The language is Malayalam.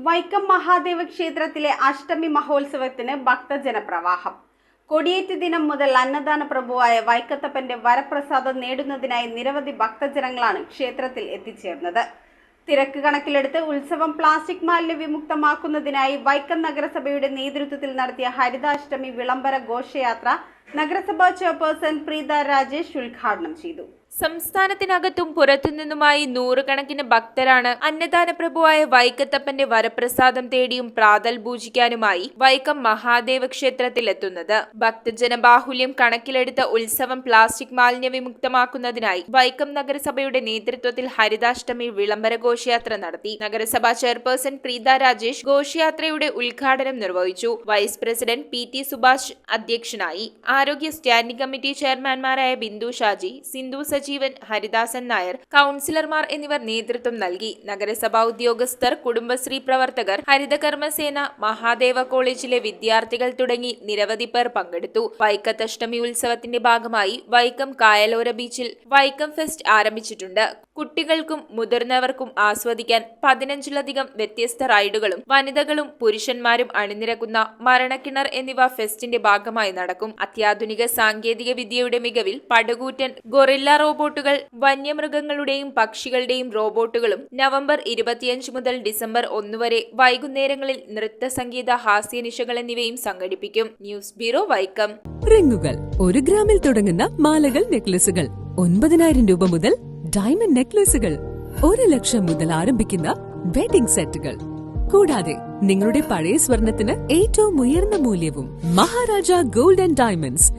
വൈക്കം മഹാദേവ ക്ഷേത്രത്തിലെ അഷ്ടമി മഹോത്സവത്തിന് ഭക്തജനപ്രവാഹം. കൊടിയേറ്റ് ദിനം മുതൽ അന്നദാന പ്രഭുവായ വൈക്കത്തപ്പന്റെ വരപ്രസാദം നേടുന്നതിനായി നിരവധി ഭക്തജനങ്ങളാണ് ക്ഷേത്രത്തിൽ എത്തിച്ചേർന്നത്. തിരക്ക് കണക്കിലെടുത്ത് ഉത്സവം പ്ലാസ്റ്റിക് മാലിന്യ വിമുക്തമാക്കുന്നതിനായി വൈക്കം നഗരസഭയുടെ നേതൃത്വത്തിൽ നടത്തിയ ഹരിതാഷ്ടമി വിളംബര ഘോഷയാത്ര നഗരസഭാ ചെയർപേഴ്സൺ പ്രീത രാജേഷ് ഉദ്ഘാടനം ചെയ്തു. സംസ്ഥാനത്തിനകത്തും പുറത്തുനിന്നുമായി നൂറുകണക്കിന് ഭക്തരാണ് അന്നദാന പ്രഭുവായ വൈക്കത്തപ്പന്റെ വരപ്രസാദം തേടിയും പ്രാതൽ പൂജിക്കാനുമായി വൈക്കം മഹാദേവ ക്ഷേത്രത്തിലെത്തുന്നത്. ഭക്തജനബാഹുല്യം കണക്കിലെടുത്ത ഉത്സവം പ്ലാസ്റ്റിക് മാലിന്യ വിമുക്തമാക്കുന്നതിനായി വൈക്കം നഗരസഭയുടെ നേതൃത്വത്തിൽ ഹരിതാഷ്ടമി വിളംബര ഘോഷയാത്ര നടത്തി. നഗരസഭാ ചെയർപേഴ്സൺ പ്രീത രാജേഷ് ഘോഷയാത്രയുടെ ഉദ്ഘാടനം നിർവഹിച്ചു. വൈസ് പ്രസിഡന്റ് PT സുഭാഷ് അധ്യക്ഷനായി. ആരോഗ്യ സ്റ്റാൻഡിംഗ് കമ്മിറ്റി ചെയർമാൻമാരായ ബിന്ദു ഷാജി, സിന്ധു സജീവൻ, ഹരിദാസൻ നായർ, കൌൺസിലർമാർ എന്നിവർ നേതൃത്വം നൽകി. നഗരസഭാ ഉദ്യോഗസ്ഥർ, കുടുംബശ്രീ പ്രവർത്തകർ, ഹരിതകർമ്മസേന, മഹാദേവ കോളേജിലെ വിദ്യാർത്ഥികൾ തുടങ്ങി നിരവധി പേർ പങ്കെടുത്തു. വൈക്കത്തഷ്ടമി ഉത്സവത്തിന്റെ ഭാഗമായി വൈക്കം കായലോര ബീച്ചിൽ വൈക്കം ഫെസ്റ്റ് ആരംഭിച്ചിട്ടുണ്ട്. കുട്ടികൾക്കും മുതിർന്നവർക്കും ആസ്വദിക്കാൻ 15ലധികം വ്യത്യസ്ത റൈഡുകളും വനിതകളും പുരുഷന്മാരും അണിനിരക്കുന്ന മരണക്കിണർ എന്നിവ ഫെസ്റ്റിന്റെ ഭാഗമായി നടക്കും. അത്യാധുനിക സാങ്കേതിക വിദ്യയുടെ മികവിൽ പടുകൂറ്റൻ ഗൊറില്ല റോബോട്ടുകൾ, വന്യമൃഗങ്ങളുടെയും പക്ഷികളുടെയും റോബോട്ടുകളും നവംബർ 25 മുതൽ ഡിസംബർ 1 വരെ വൈകുന്നേരങ്ങളിൽ നൃത്ത, സംഗീത, ഹാസ്യനിശകൾ എന്നിവയും സംഘടിപ്പിക്കും. News bureau, Vaikom. റിങ്ങുകൾ 1 ഗ്രാമിൽ തുടങ്ങുന്ന മാലകൾ, നെക്ലസുകൾ 9,000 രൂപ മുതൽ ഡയമണ്ട് നെക്ലസുകൾ 1 ലക്ഷം മുതൽ ആരംഭിക്കുന്ന വെഡിംഗ് സെറ്റുകൾ. കൂടാതെ നിങ്ങളുടെ പഴയ സ്വർണത്തിന് ഏറ്റവും ഉയർന്ന മൂല്യവും. Maharaja gold and diamonds,